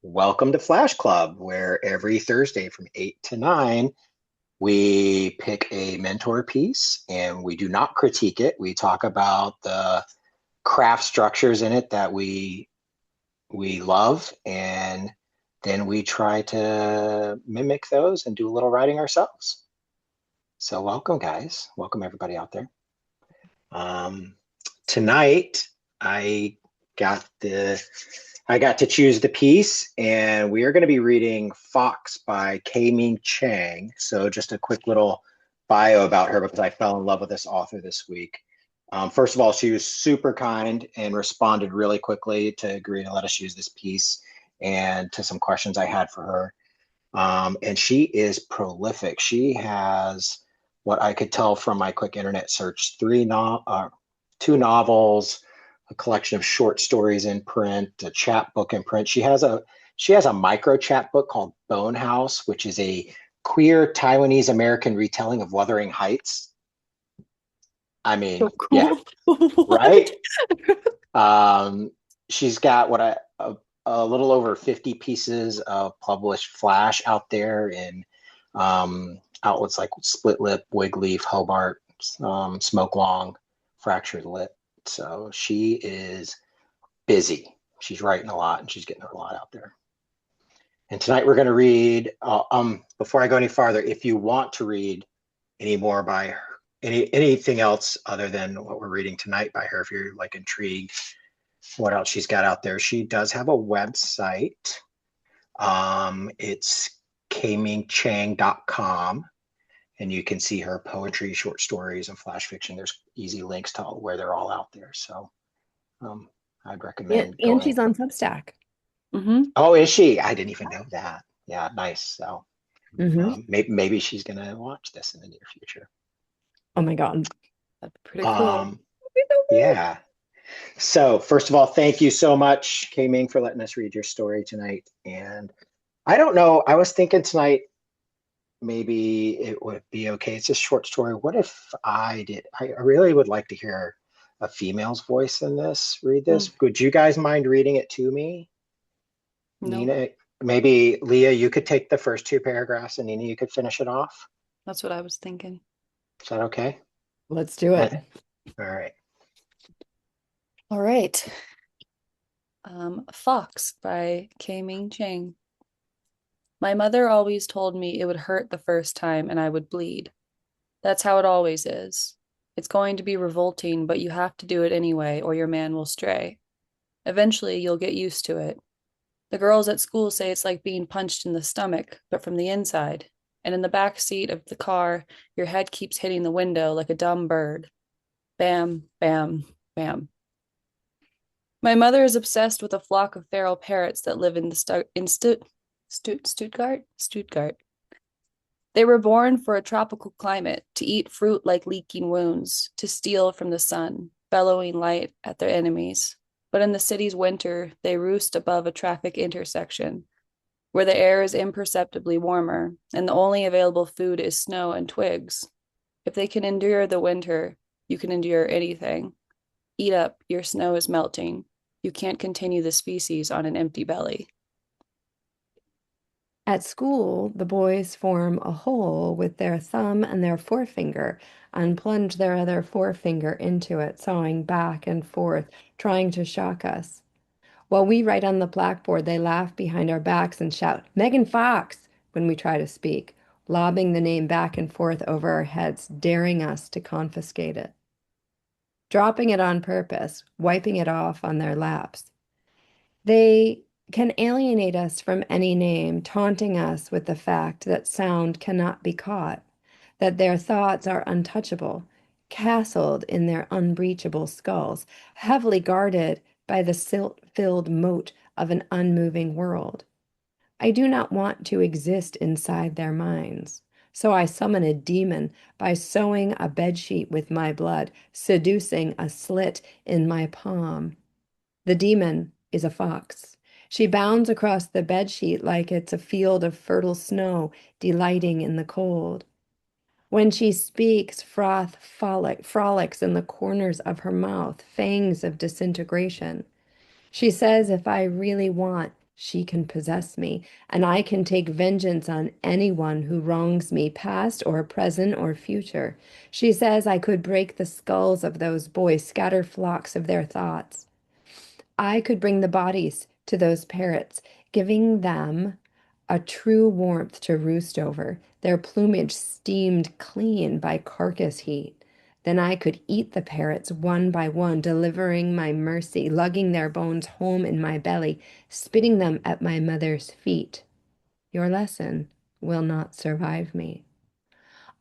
Welcome to Flash Club, where every Thursday from 8 to 9, we pick a mentor piece and we do not critique it. We talk about the craft structures in it that we love, and then we try to mimic those and do a little writing ourselves. So welcome, guys. Welcome, everybody out there. Um, Tonight, I got the I got to choose the piece, and we are going to be reading Fox by K-Ming Chang. So just a quick little bio about her because I fell in love with this author this week. First of all, she was super kind and responded really quickly to agree to let us use this piece and to some questions I had for her. And she is prolific. She has what I could tell from my quick internet search: two novels, a collection of short stories in print, a chapbook in print. She has a micro chapbook called Bone House, which is a queer Taiwanese American retelling of Wuthering Heights. I So mean, yeah, cool. What? right. She's got a little over 50 pieces of published flash out there in outlets like Split Lip, Wig Leaf, Hobart, Smoke Long, Fractured Lip. So she is busy. She's writing a lot and she's getting a lot out there. And tonight we're going to read. Before I go any farther, if you want to read any more by her, anything else other than what we're reading tonight by her, if you're like intrigued, what else she's got out there, she does have a website. It's kmingchang.com, and you can see her poetry, short stories, and flash fiction. There's easy links to where they're all out there. So um, I'd And, recommend and going. she's on Substack. Hmm. Oh, is she? I didn't even know that. Yeah, nice. So Hmm. maybe she's going to watch this in the near future. Oh my God. That'd be pretty cool. Um, yeah. So first of all, thank you so much, K-Ming, for letting us read your story tonight. And I don't know, I was thinking tonight maybe it would be okay. It's a short story. What if I really would like to hear a female's voice in this, read Hmm. this. Would you guys mind reading it to me? No, Nina, maybe Leah, you could take the first two paragraphs and Nina, you could finish it off. that's what I was thinking. Is that okay? Let's do Uh, it. All right. All right. Fox by K-Ming Chang. My mother always told me it would hurt the first time and I would bleed. That's how it always is. It's going to be revolting, but you have to do it anyway, or your man will stray. Eventually, you'll get used to it. The girls at school say it's like being punched in the stomach, but from the inside. And in the back seat of the car, your head keeps hitting the window like a dumb bird. Bam, bam, bam. My mother is obsessed with a flock of feral parrots that live in Stuttgart. They were born for a tropical climate, to eat fruit like leaking wounds, to steal from the sun, bellowing light at their enemies. But in the city's winter, they roost above a traffic intersection, where the air is imperceptibly warmer, and the only available food is snow and twigs. If they can endure the winter, you can endure anything. Eat up, your snow is melting. You can't continue the species on an empty belly. At school, the boys form a hole with their thumb and their forefinger and plunge their other forefinger into it, sawing back and forth, trying to shock us. While we write on the blackboard, they laugh behind our backs and shout, Megan Fox, when we try to speak, lobbing the name back and forth over our heads, daring us to confiscate it. Dropping it on purpose, wiping it off on their laps. They can alienate us from any name, taunting us with the fact that sound cannot be caught, that their thoughts are untouchable, castled in their unbreachable skulls, heavily guarded by the silt-filled moat of an unmoving world. I do not want to exist inside their minds. So I summon a demon by sewing a bedsheet with my blood, seducing a slit in my palm. The demon is a fox. She bounds across the bedsheet like it's a field of fertile snow, delighting in the cold. When she speaks, frolics in the corners of her mouth, fangs of disintegration. She says if I really want, She can possess me, and I can take vengeance on anyone who wrongs me, past or present or future. She says I could break the skulls of those boys, scatter flocks of their thoughts. I could bring the bodies to those parrots, giving them a true warmth to roost over, their plumage steamed clean by carcass heat. Then I could eat the parrots one by one, delivering my mercy, lugging their bones home in my belly, spitting them at my mother's feet. Your lesson will not survive me.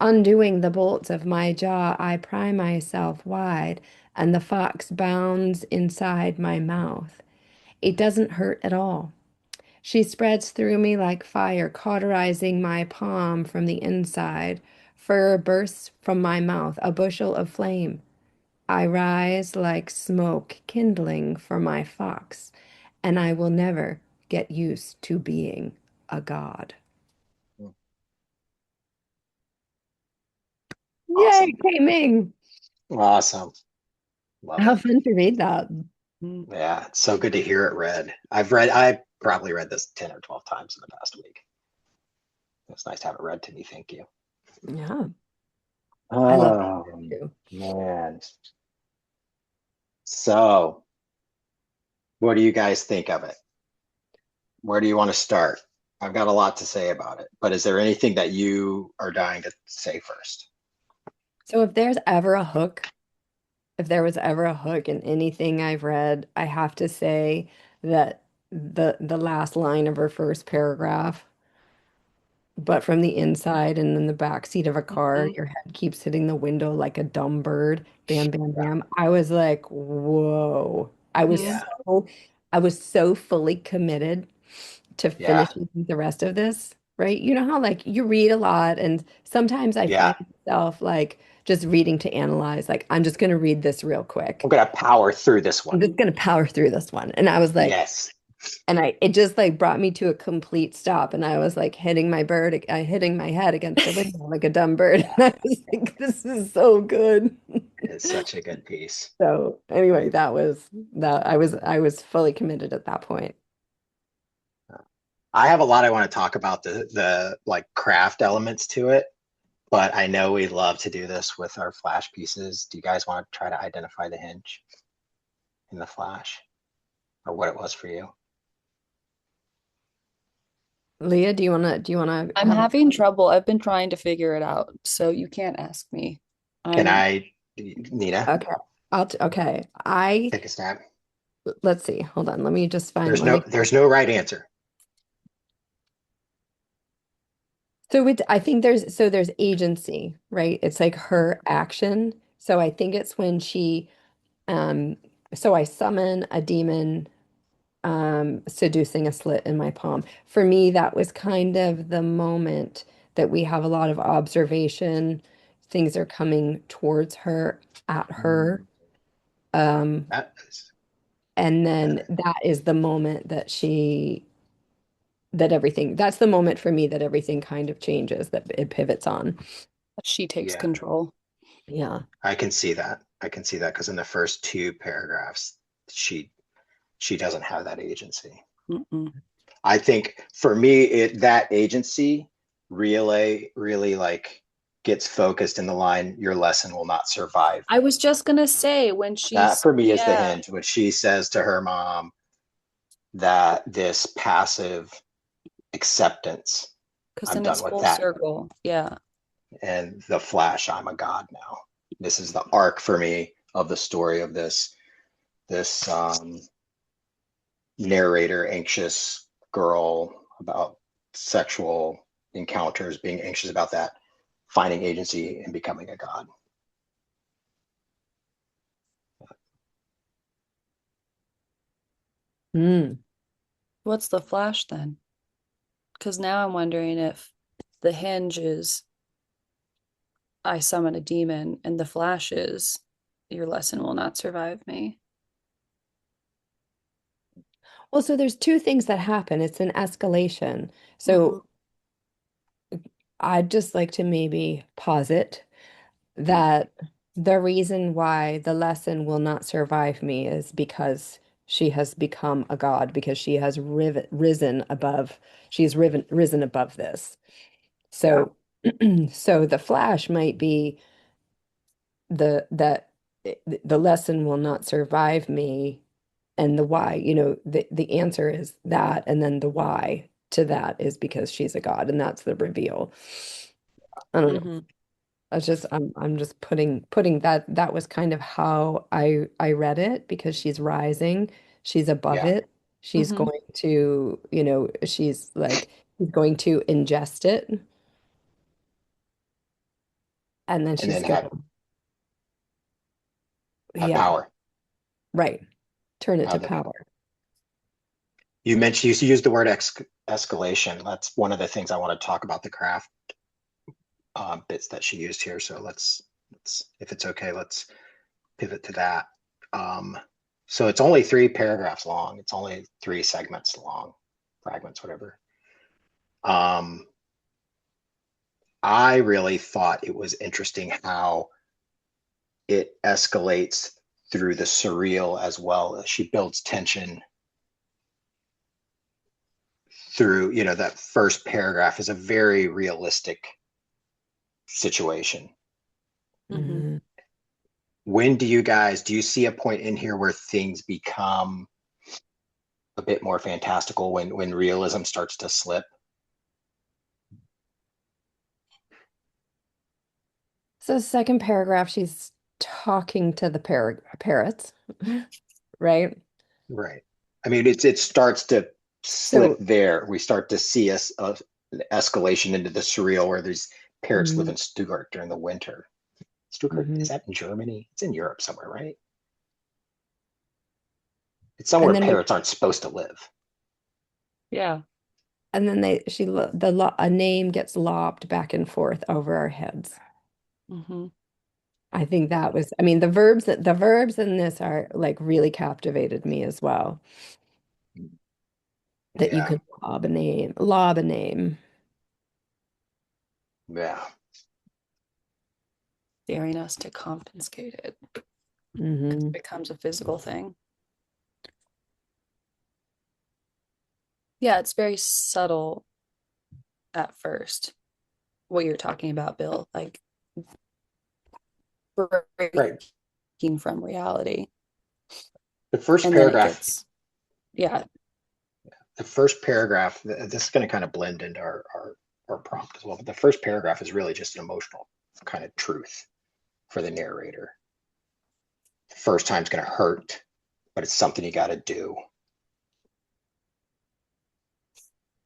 Undoing the bolts of my jaw, I pry myself wide, and the fox bounds inside my mouth. It doesn't hurt at all. She spreads through me like fire, cauterizing my palm from the inside. Fur bursts from my mouth, a bushel of flame. I rise like smoke kindling for my fox, and I will never get used to being a god. Yay, Awesome. K-Ming! Awesome. Love How it. fun to read that. Mm. Yeah, it's so good to hear it read. I probably read this 10 or 12 times in the past week. It's nice to have it read to me. Thank you. Yeah, I love Oh, it too. man. So, what do you guys think of it? Where do you want to start? I've got a lot to say about it, but is there anything that you are dying to say first? So if there's ever a hook, if there was ever a hook in anything I've read, I have to say that the last line of her first paragraph, but from the inside and in the back seat of a car, Mhm. your head keeps hitting the window like a dumb bird. Bam, bam, Yeah. bam. I was like, whoa. Mhm. Yeah. I was so fully committed to Yeah. finishing the rest of this, right? You know how like you read a lot and sometimes I Yeah. find myself like just reading to analyze, like I'm just going to read this real I'm quick. going to power through this I'm one. just going to power through this one. And I was like, Yes. and it just like brought me to a complete stop. And I was like hitting my head against the window like a dumb bird. Yeah. And I was like, this is so good. It's such a good piece. So anyway, that was that I was fully committed at that point. I have a lot I want to talk about the like craft elements to it, but I know we love to do this with our flash pieces. Do you guys want to try to identify the hinge in the flash or what it was for you? Leah, do you wanna I'm have having trouble. I've been trying to figure it out, so you can't ask me. Can I'm I, Nina, okay. Okay. take a stab? Let's see. Hold on. Let me just find There's let no me there's no right answer. I think there's agency, right? It's like her action. So I think it's when she um so I summon a demon seducing a slit in my palm. For me, that was kind of the moment that we have a lot of observation. Things are coming towards her, at her. Um, That is, and uh, then that is the moment that's the moment for me that everything kind of changes, that it pivots on. she takes yeah, control. Yeah. I can see that. I can see that because in the first two paragraphs, she she doesn't have that agency. Mm-mm. I think for me, that agency really like gets focused in the line, your lesson will not survive I me. was just gonna say when That she's for me is the yeah, hinge when she says to her mom that this passive acceptance, because I'm then done it's with full that. circle. Yeah. And the flash, I'm a god now. This is the arc for me of the story of this narrator, anxious girl about sexual encounters, being anxious about that, finding agency and becoming a god. Mm. What's the flash then? Because now I'm wondering if the hinge is I summon a demon and the flash is your lesson will not survive me. Well, so there's two things that happen. It's an escalation. Mhm. So I'd just like to maybe posit Mm, that the reason why the lesson will not survive me is because she has become a god because she has risen above, risen above this. Yeah. So, so the flash might be that the lesson will not survive me, and the why, the answer is that, and then the why to that is because she's a god, and that's the reveal. I don't know. Mm-hmm. That's just I'm just putting that was kind of how I read it, because she's rising, she's above Yeah. it, she's Mm-hmm. going to, she's going to ingest it, and then And she's then gonna, have yeah, power. right, turn it to Have the power. You mentioned you used the word escalation. That's one of the things I want to talk about, the craft bits that she used here. So let's if it's okay, let's pivot to that. Um, so it's only 3 paragraphs long. It's only 3 segments long, fragments, whatever. Um, I really thought it was interesting how it escalates through the surreal as well. She builds tension through, that first paragraph is a very realistic situation. Mm-hmm. Hmm. When do you see a point in here where things become a bit more fantastical, when realism starts to slip? So second paragraph, she's talking to the parrots, right? Right. I mean, it starts to slip So, there. We start to see an escalation into the surreal where these parrots live mhm, in Stuttgart during the winter. Stuttgart, is mhm. that in Germany? It's in Europe somewhere, right? It's And somewhere then we parrots aren't supposed to live. Yeah. and then they she lo- the lo a name gets lobbed back and forth over our heads. Mm-hmm. I think that was, I mean, the verbs in this are like really captivated me as well. That you Yeah. can lob a name. Yeah. Daring us to confiscate it Hmm. becomes a physical thing. Yeah, it's very subtle at first, what you're talking about, Bill, like Right. breaking from reality. The first And then it paragraph, gets, yeah. this is going to kind of blend into our prompt as well. But the first paragraph is really just an emotional kind of truth for the narrator. The first time's going to hurt, but it's something you got to do.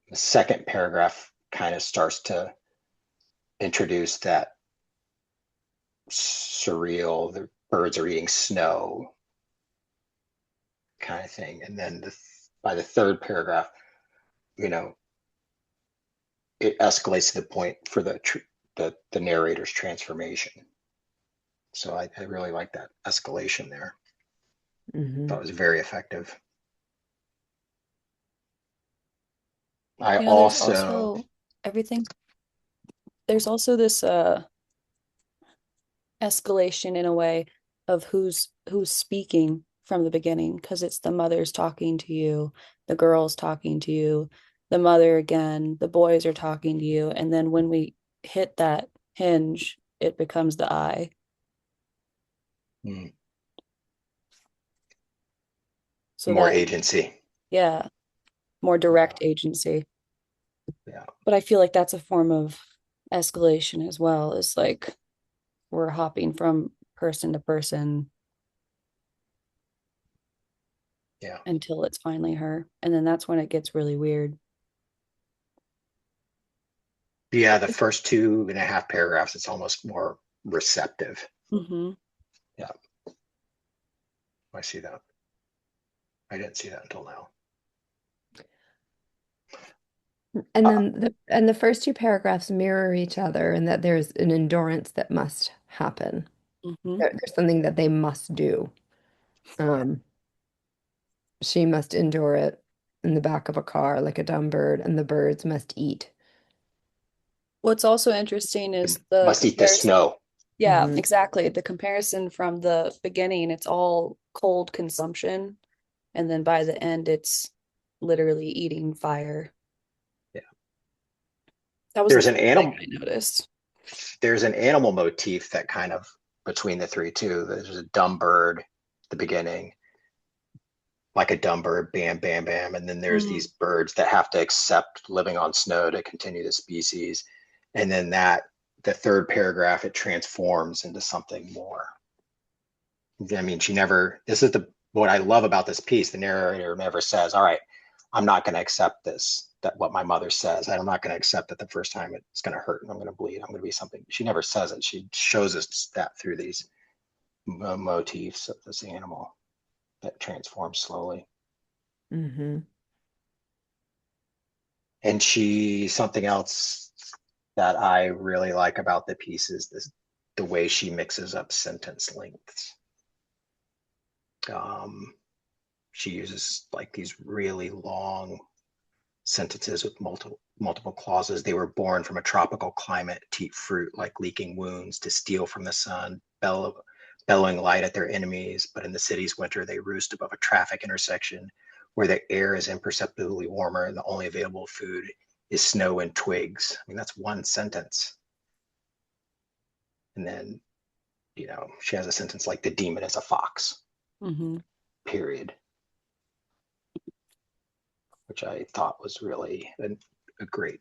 The second paragraph kind of starts to introduce that surreal, the birds are eating snow kind of thing. And then by the third paragraph, you know, it escalates to the point for the narrator's transformation. So I really like that escalation there. Hmm. That was very effective. I There's also, also everything. There's also this escalation in a way of who's speaking from the beginning, because it's the mother's talking to you, the girl's talking to you, the mother again, the boys are talking to you, and then when we hit that hinge, it becomes the I. mm, So more then, agency. yeah, more Yeah, direct agency. yeah, But I feel like that's a form of escalation as well. It's like we're hopping from person to person yeah. until it's finally her. And then that's when it gets really weird. Yeah, the first 2.5 paragraphs, it's almost more receptive. Mm-hmm. Yeah, I see that. I didn't see that until now. And Uh, then the first two paragraphs mirror each other, and that there's an endurance that must happen. Mm-hmm. There's something that they must do. Um, she must endure it in the back of a car like a dumb bird, and the birds must eat. What's also interesting is and the must eat the comparison. snow. Yeah, Hmm. exactly. The comparison from the beginning, it's all cold consumption. And then by the end, it's literally eating fire. Yeah. That was the There's an first thing animal I noticed. there's an animal motif that kind of between the three too. There's a dumb bird at the beginning, like a dumb bird, bam, bam, bam. And then there's Mm. these birds that have to accept living on snow to continue the species. And then the third paragraph, it transforms into something more. I mean, this is what I love about this piece. The narrator never says, all right, I'm not going to accept this, that what my mother says. I'm not going to accept that the first time it's going to hurt and I'm going to bleed. I'm going to be something. She never says it. She shows us that through these motifs of this animal that transforms slowly. Mm-hmm. And something else that I really like about the piece is the way she mixes up sentence lengths. She uses like these really long sentences with multiple clauses. They were born from a tropical climate to eat fruit like leaking wounds, to steal from the sun, bellowing light at their enemies. But in the city's winter, they roost above a traffic intersection where the air is imperceptibly warmer and the only available food is snow and twigs. I mean, that's one sentence. And then, she has a sentence like the demon is a fox, Mm-hmm. period, which I thought was really a great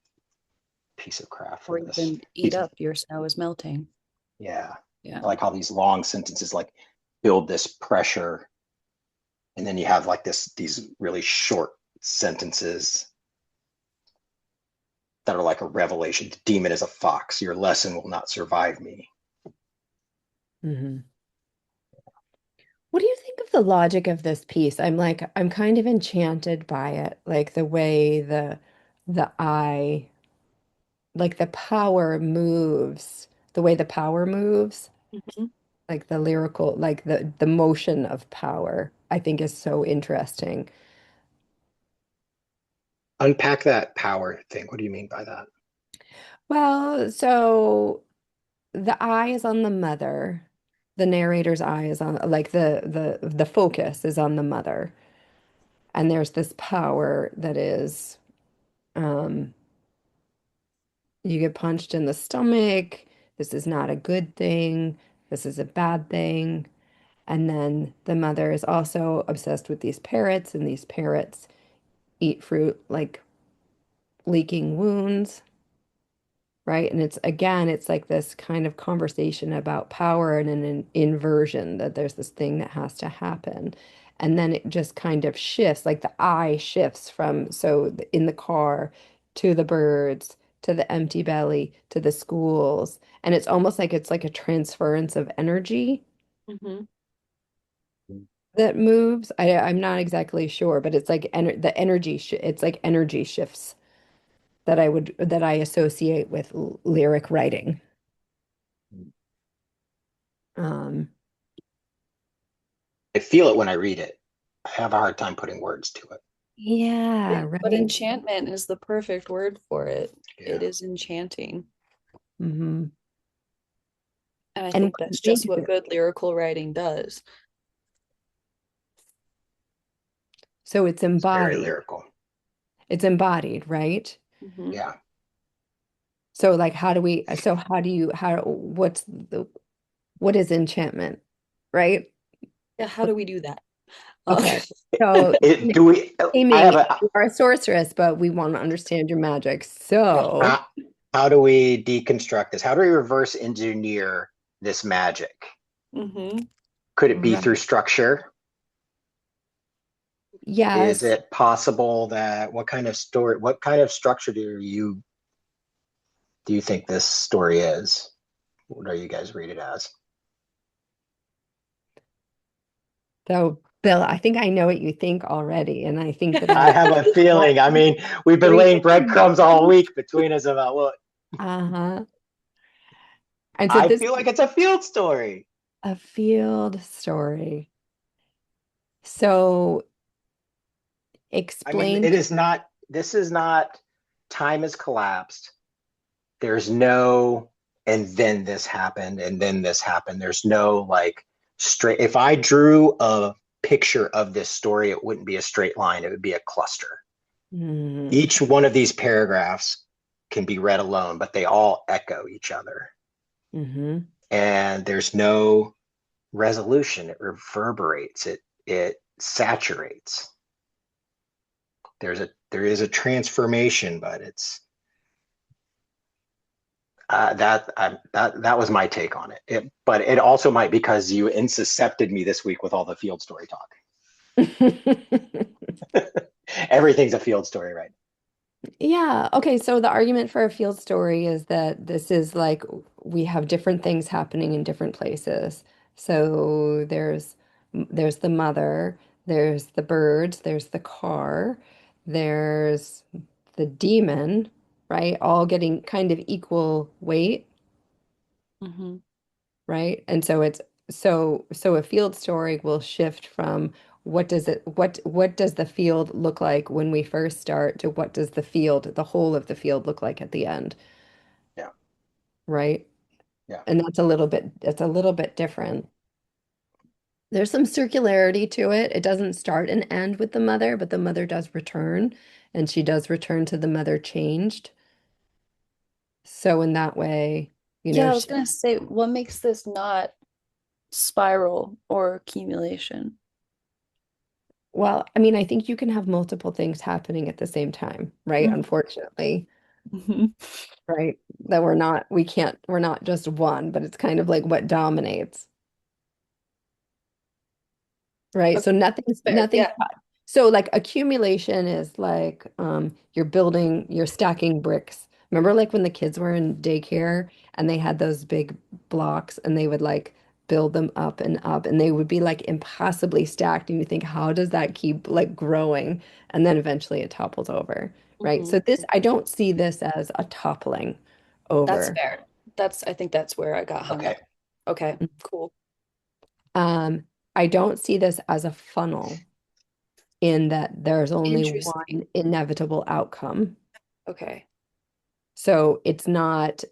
piece of craft Or for this even eat piece of, up, your snow is melting. yeah. Yeah. I like how these long sentences like build this pressure, and then you have like these really short sentences that are like a revelation. The demon is a fox. Your lesson will not survive me. Mm-hmm. What do you think of the logic of this piece? I'm kind of enchanted by it, like the way the eye, like the power moves, the way the power moves, Mm-hmm. like the lyrical, like the motion of power, I think is so interesting. Unpack that power thing. What do you mean by that? Well, so the eye is on the mother. The narrator's eye is on, like the focus is on the mother. And there's this power that is um you get punched in the stomach. This is not a good thing. This is a bad thing. And then the mother is also obsessed with these parrots, and these parrots eat fruit like leaking wounds, right? And it's again, it's like this kind of conversation about power and an inversion, that there's this thing that has to happen. And then it just kind of shifts, like the eye shifts from in the car to the birds to the empty belly to the schools. And it's almost like it's like a transference of energy Mm-hmm. that moves. I'm not exactly sure, but it's like the energy it's like energy shifts that I associate with lyric writing. Um, I feel it when I read it. I have a hard time putting words to it. yeah, But right. enchantment is the perfect word for it. Yeah. It is enchanting. Hmm. And I And think what do that's you think just of what it? good lyrical writing does. So it's It's very embodied. lyrical. It's embodied, right? Mm-hmm. Yeah. So like what is enchantment, right? Yeah, how do we do that? Um, Okay. So Do we, I K-Ming, have a, you are a sorceress, but we want to understand your magic. So, how, how do we deconstruct this? How do we reverse engineer this magic? mm-hmm. Could it be through right. structure? Is Yes. it possible that what kind of structure do you think this story is? What do you guys read it as? So, Bill, I think I know what you think already, and I think that I have a feeling. I mean, we've been laying breadcrumbs all week between us about what uh-huh. And so I this feel like it's a field story. a field story. So I mean, explain. this is not time has collapsed. There's no, and then this happened, and then this happened. There's no like straight. If I drew picture of this story, it wouldn't be a straight line, it would be a cluster. Mm-hmm. Each one of these paragraphs can be read alone, but they all echo each other. Mm-hmm. And there's no resolution. It reverberates, it saturates. There is a transformation, but it's that was my take on it. But it also might because you insuscepted me this week with all the field story talk. Everything's a field story, right? Yeah. Okay. So the argument for a field story is that this is like we have different things happening in different places. So there's the mother, there's the birds, there's the car, there's the demon, right? All getting kind of equal weight, Mm-hmm. right? And so it's so a field story will shift from what does the field look like when we first start to what does the whole of the field look like at the end, Yeah, right? yeah. And that's a little bit different. There's some circularity to it. It doesn't start and end with the mother, but the mother does return, and she does return to the mother changed. So in that way, you Yeah, know, I was gonna say, what makes this not spiral or accumulation? well, I mean, I think you can have multiple things happening at the same time, right? Mhm. Unfortunately, Mhm. right? That we're not just one, but it's kind of like what dominates, right? Okay, So that's fair. nothing's Yeah. so like accumulation is like you're stacking bricks. Remember like when the kids were in daycare and they had those big blocks and they would like build them up and they would be like impossibly stacked and you think how does that keep like growing and then eventually it topples over, right? Hmm. So this I don't see this as a toppling That's over. fair. I think that's where I got hung Okay. up. Okay, cool. Um, I don't see this as a funnel in that there's only Interesting. one inevitable outcome. Okay. So it's not,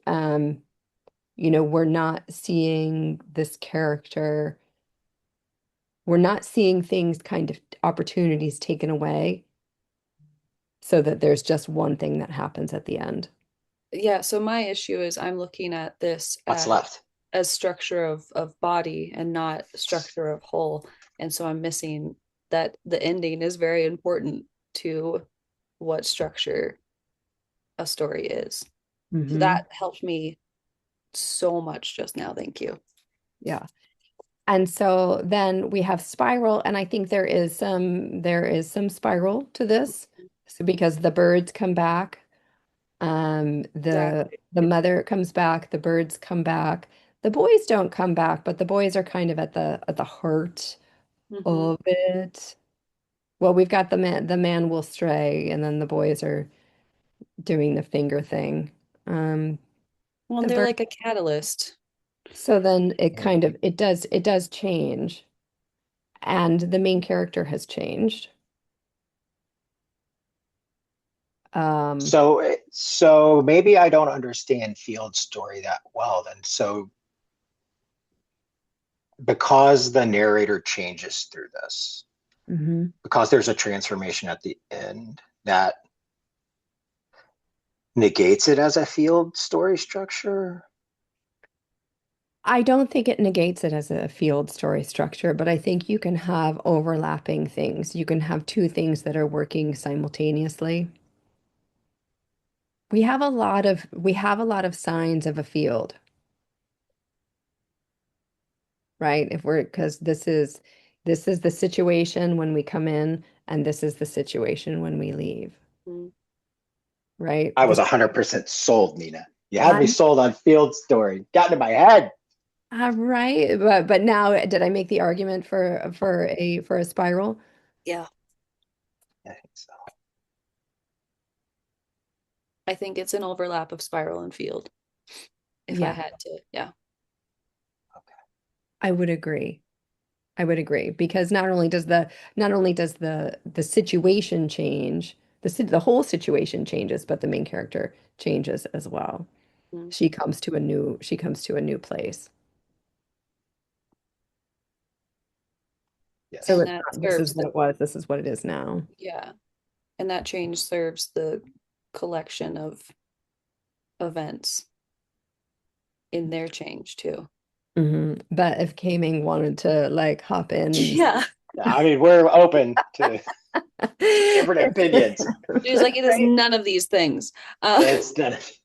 we're not seeing this character, we're not seeing things kind of opportunities taken away so that there's just one thing that happens at the end. Yeah, so my issue is I'm looking at this What's left? as structure of body and not structure of whole. And so I'm missing that the ending is very important to what structure a story is. So Hmm. that helped me so much just now. Thank you. Yeah. And so then we have spiral, and I think there is some spiral to this. So because the birds come back, Exactly. the mother comes back, the birds come back. The boys don't come back, but the boys are kind of at the heart Hmm. of it. Well, we've got the man will stray, and then the boys are doing the finger thing. Um, Well, and the they're bird. like a catalyst. So then it does change, and the main character has changed. Um, So maybe I don't understand Field's story that well then. So because the narrator changes through this, mhm. because there's a transformation at the end that negates it as a Field story structure. I don't think it negates it as a field story structure, but I think you can have overlapping things. You can have two things that are working simultaneously. We have a lot of signs of a field, right? If we're because this is the situation when we come in, and this is the situation when we leave, Mm. right? I was This 100% sold, Nina. You had me I'm sold on Field story. Got into my head. right, but now did I make the argument for a spiral? Yeah, I think so. I think it's an overlap of spiral and field. If I Yeah, had to, yeah. Okay. I would agree. I would agree because not only does the situation change, the whole situation changes, but the main character changes as well. Mm. She comes to a new place. So Yes. And it's that not, this is serves what the, it was, this is what it is now. yeah, and that change serves the collection of events in their change too. But if K-Ming wanted to like hop in and Yeah. I mean, we're open to different opinions. She's like, it is right? none of these things. It's done. Just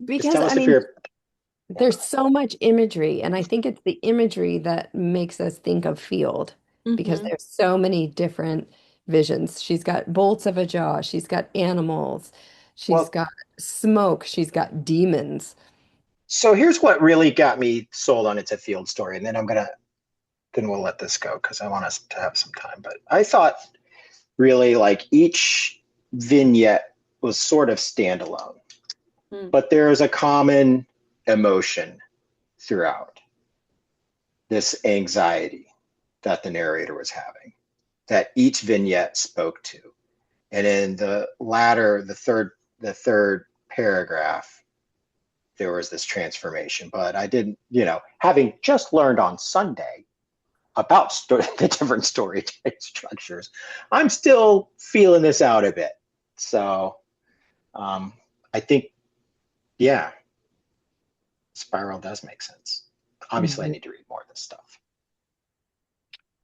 Because tell I us if mean, you're. Yeah, go there's so much imagery, and I think it's the imagery that makes us think of field because Hmm. there's so many different visions. She's got bolts of a jaw, she's got animals, she's Well, got smoke, she's got demons. so here's what really got me sold on It's a Field Story, and then we'll let this go because I want us to have some time. But I thought really like each vignette was sort of standalone, Mm. but there is a common emotion throughout this anxiety that the narrator was having, that each vignette spoke to. And in the third paragraph, there was this transformation. But I didn't, having just learned on Sunday about the different story structures, I'm still feeling this out a bit. So I think, yeah, Spiral does make sense. Obviously, I Mhm. need to read more of this stuff.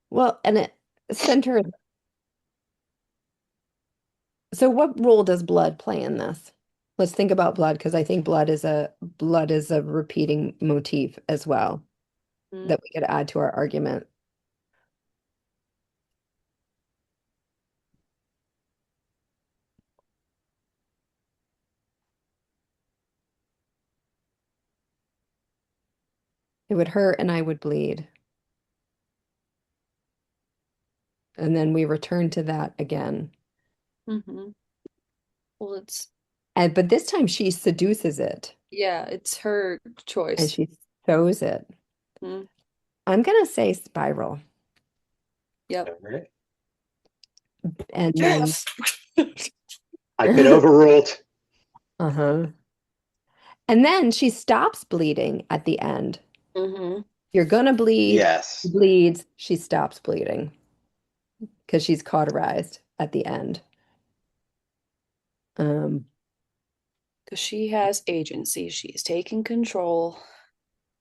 Well, and it centers. So what role does blood play in this? Let's think about blood because I think blood is a repeating motif as well Mm. that we could add to our argument. It would hurt and I would bleed. And then we return to that again. Hmm. Well, it's, And but this time she seduces it yeah, it's her and choice. she shows it. Mm. I'm gonna say spiral. Yep. All right. And then Yes. I've been overruled. uh-huh. And then she stops bleeding at the end. Hmm. You're gonna bleed, she Yes. bleeds, she stops bleeding because she's cauterized at the end. Um, Because she has agency. She's taking control.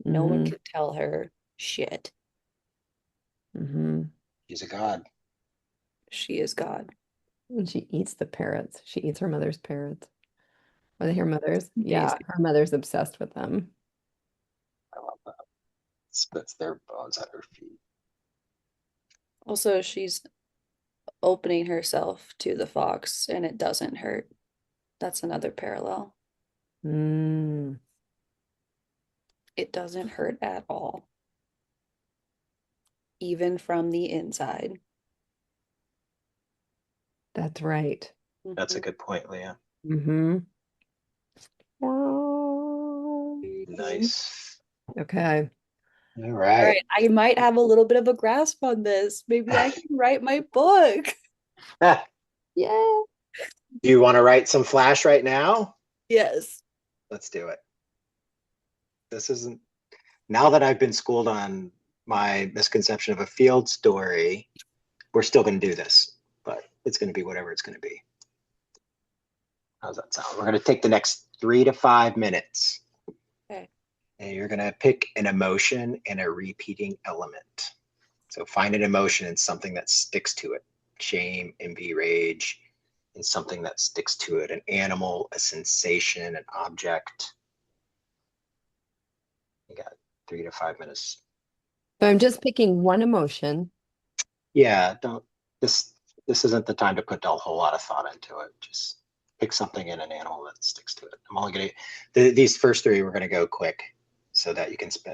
No one mhm, can tell her shit. mhm. He's a god. She is God. And she eats the parrots. She eats her mother's parrots. Are they her mother's? Yeah, Amazing. her mother's obsessed with them. I love that. Spits their bones at her feet. Also, she's opening herself to the fox and it doesn't hurt. That's another parallel. Mm, It doesn't hurt at all, even from the inside. that's right. That's a Mhm. good point, Leah. Mm-hmm. Nice. Okay. All All right. right, I might have a little bit of a grasp on this. Maybe I can write my book. Do Yeah. you want to write some flash right now? Yes. Let's do it. This isn't, now that I've been schooled on my misconception of a field story, we're still going to do this, but it's going to be whatever it's going to be. How's that sound? We're going to take the next 3 to 5 minutes, Okay. and you're going to pick an emotion and a repeating element. So find an emotion and something that sticks to it. Shame, envy, rage, and something that sticks to it. An animal, a sensation, an object. You got 3 to 5 minutes. So I'm just picking one emotion. Yeah, don't this this isn't the time to put a whole lot of thought into it. Just pick something in an animal that sticks to it. I'm only gonna these first three we're gonna go quick so that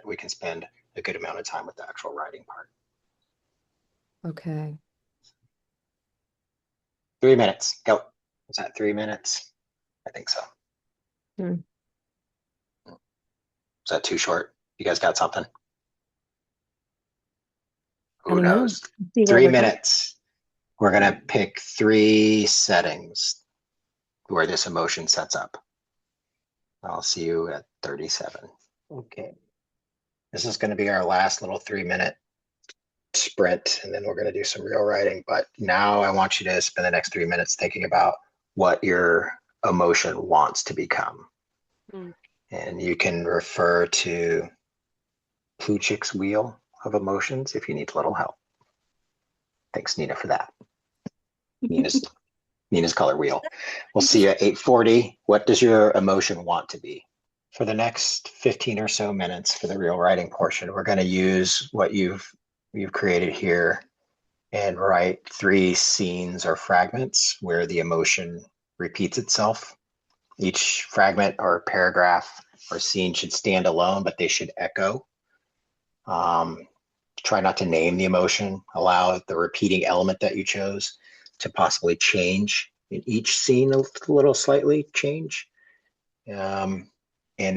we can spend a good amount of time with the actual writing part. Okay. 3 minutes. Go. Was that 3 minutes? I think so. Hmm. Is that too short? You guys got something? I Who don't know. knows? See where Three we're going. minutes. We're gonna pick three settings where this emotion sets up. I'll see you at 37. Okay. This is going to be our last little 3 minute sprint, and then we're going to do some real writing. But now I want you to spend the next 3 minutes thinking about what your emotion wants to become. Mm. And you can refer to Plutchik's wheel of emotions if you need a little help. Thanks, Nina, for that. Nina's Nina's color wheel. We'll see you at 8:40. What does your emotion want to be? For the next 15 or so minutes for the real writing portion, we're going to use what you've created here and write 3 scenes or fragments where the emotion repeats itself. Each fragment or paragraph or scene should stand alone, but they should echo. Try not to name the emotion. Allow the repeating element that you chose to possibly change in each scene a little slightly change. And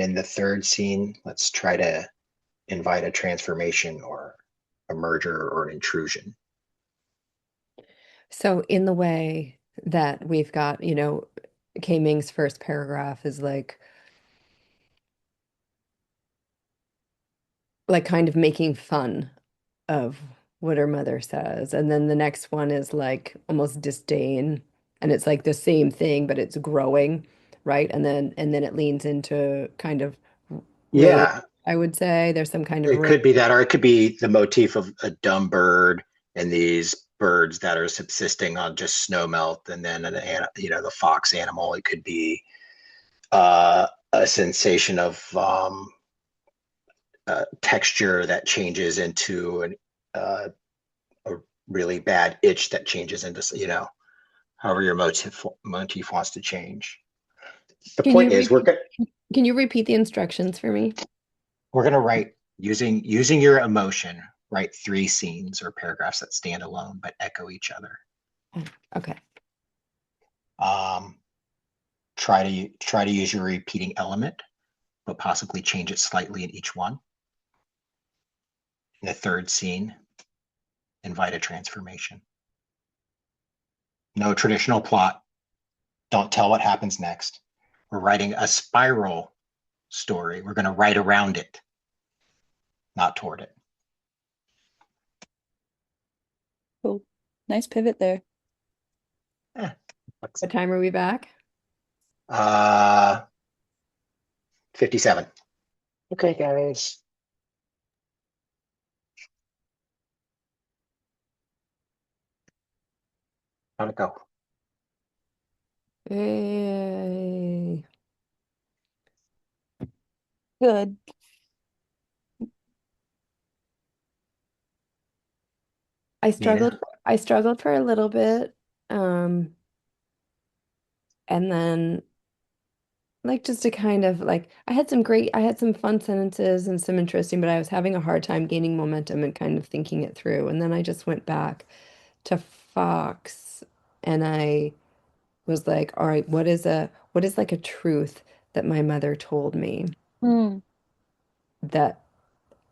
in the third scene, let's try to invite a transformation or a merger or an intrusion. So in the way that we've got, K-Ming's first paragraph is like kind of making fun of what her mother says. And then the next one is like almost disdain. And it's like the same thing, but it's growing, right? And then it leans into kind of rage, Yeah, I would say. There's some kind of it rage. could be that, or it could be the motif of a dumb bird and these birds that are subsisting on just snow melt, and then the fox animal. It could be a sensation of texture that changes into a really bad itch that changes into however your motif wants to change. The Can you point is, repeat can you repeat the instructions for me? we're gonna write using your emotion. Write 3 scenes or paragraphs that stand alone but echo each other. Oh, okay. Um, try to use your repeating element, but possibly change it slightly in each one. In the third scene, invite a transformation. No traditional plot. Don't tell what happens next. We're writing a spiral story. We're going to write around it, not toward it. Cool. Nice pivot there. Eh, What time are we back? uh, 57. Okay, guys. How'd it go? Yay. Good. I struggled Nina? I struggled for a little bit. Um, and then like just to kind of like I had some fun sentences and some interesting, but I was having a hard time gaining momentum and kind of thinking it through. And then I just went back to Fox and I was like, all right, what is like a truth that my mother told me Mm. that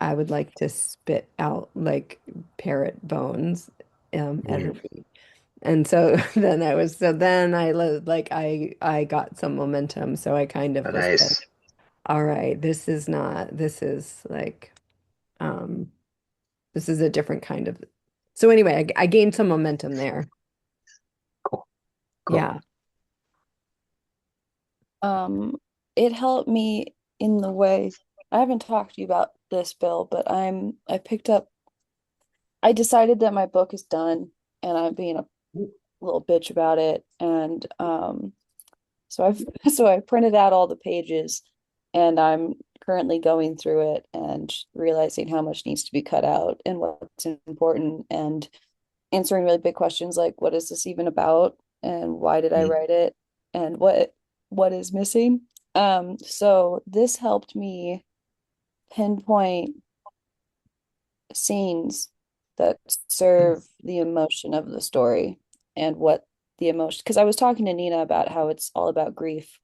I would like to spit out like parrot bones at her Mm, feet. And so then I got some momentum. So I kind of was like, nice. all right, this is like um this is a different kind of so anyway, I gained some momentum there. Cool. Cool. Yeah. Um, it helped me in the way I haven't talked to you about this, Bill, but I decided that my book is done and I'm being a little bitch about it. And so I've so I printed out all the pages and I'm currently going through it and realizing how much needs to be cut out and what's important and answering really big questions like what is this even about and why did I Mm, write it and what is missing. So this helped me pinpoint scenes that serve the emotion of the story and what the emotion, because I was talking to Nina about how it's all about grief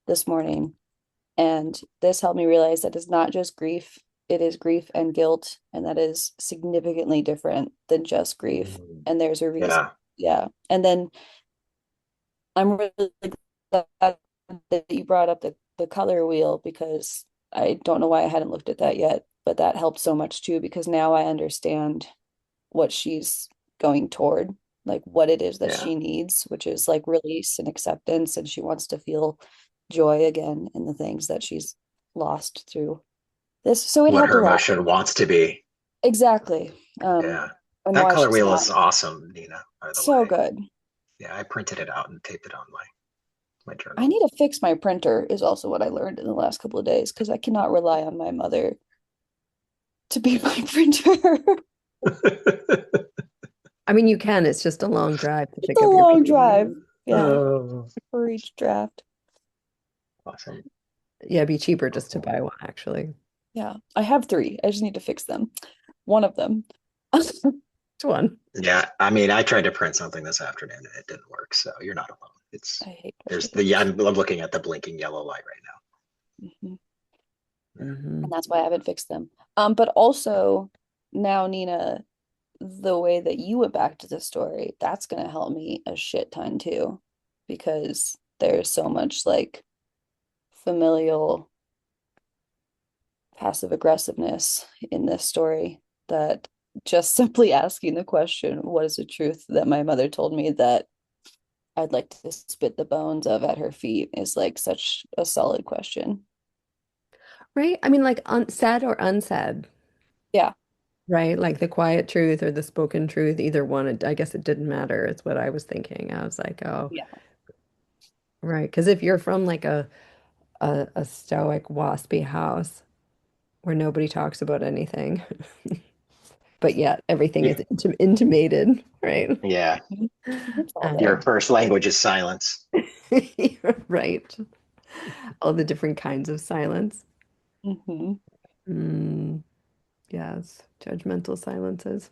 this morning. And this helped me realize that it's not just grief, it is grief and guilt. And that is significantly different than just grief. mm. And there's a reason. Yeah. Yeah. And then I'm really glad that you brought up the color wheel because I don't know why I hadn't looked at that yet. but that helped so much too because now I understand what she's going toward, like what it is that Yeah. she needs, which is like release and acceptance, and she wants to feel joy again in the things that she's lost through this. So it What helped a her lot. emotion wants to be. Exactly. Yeah. And That why color she's wheel not is awesome, Nina, by the so way. good. Yeah, I printed it out and taped it on my I journal. need to fix my printer, is also what I learned in the last couple of days, because I cannot rely on my mother to be my printer. I mean, you can. It's just a long drive to It's pick a up your long paper. drive. Yeah, Oh, for each draft. awesome. Yeah, it'd be cheaper just to Cool. buy one, actually. Yeah, I have three. I just need to fix them. One of them. Which one? Yeah, I mean, I tried to print something this afternoon and it didn't work, so you're not alone. I hate There's printing. I'm looking at the blinking yellow light right Mhm. now. Hmm. And that's why I haven't fixed them. But also now, Nina, the way that you went back to the story, that's gonna help me a shit ton too, because there's so much like familial passive aggressiveness in this story that just simply asking the question, what is the truth that my mother told me that I'd like to spit the bones of at her feet is like such a solid question. Right? I mean, like un said or unsaid, Yeah. right? Like the quiet truth or the spoken truth, either one, I guess it didn't matter. It's what I was thinking. I was like, oh, Yeah. right. Because if you're from like a stoic, waspy house where nobody talks about anything, but yet everything Yeah, is intimated, right? yeah. It's all Your there. first language is silence. Right. All the different kinds of silence. Hmm. Mm, yes, judgmental silences.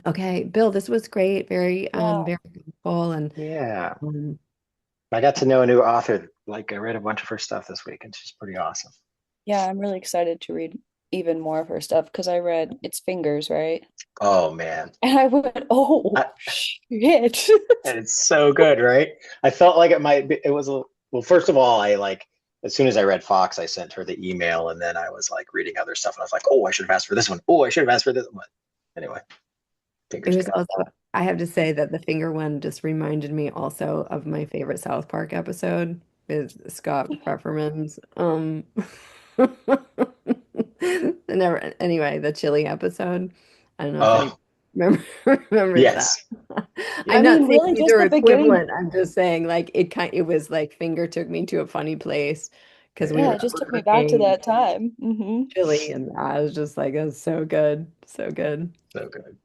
Okay, Bill, this was great. Very, Yeah. very helpful, and Yeah. um, I got to know a new author. Like I read a bunch of her stuff this week and she's pretty awesome. Yeah, I'm really excited to read even more of her stuff because I read It's Fingers, right? Oh man. And I went, oh I, shit. and it's so good, right? I felt like it might be, it was a, well, first of all, I like, as soon as I read Fox, I sent her the email and then I was like reading other stuff and I was like, oh, I should have asked for this one. Oh, I should have asked for this one. Anyway, it fingers was good. also, I have to say that the finger one just reminded me also of my favorite South Park episode with Scott Peppermans. Anyway, the chili episode. I don't know if any Oh, remember remembers that. yes. I I'm Yeah. not mean, saying really, these just are the beginning. equivalent. I'm just saying like it was like finger took me to a funny place because we Yeah, were it just took me back to cooking that time. chili and I was just like, it was so good. So good. So good.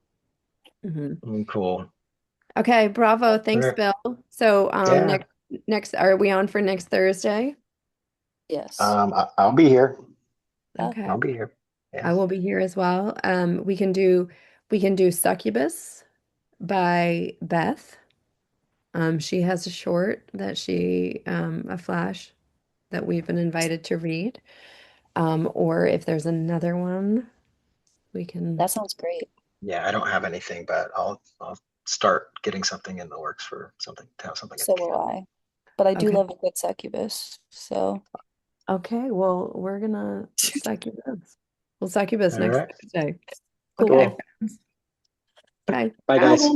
Hmm. Cool. Okay, bravo. All Thanks, right. Bill. So Yeah. next are we on for next Thursday? Yes. I'll be here. Yeah. Okay. I'll be here. Yeah. I will be here as well. We can do Succubus by Beth. She has a short that a flash that we've been invited to read. Or if there's another one, we can. That sounds great. Yeah. I don't have anything, but I'll start getting something in the works for something to have something in So the will can. I. But I do Okay. love a good succubus. So Okay. Well, we're gonna Succubus. We'll Succubus All next right. Thursday. cool. Okay. Cool. Okay. Bye, Bye. guys.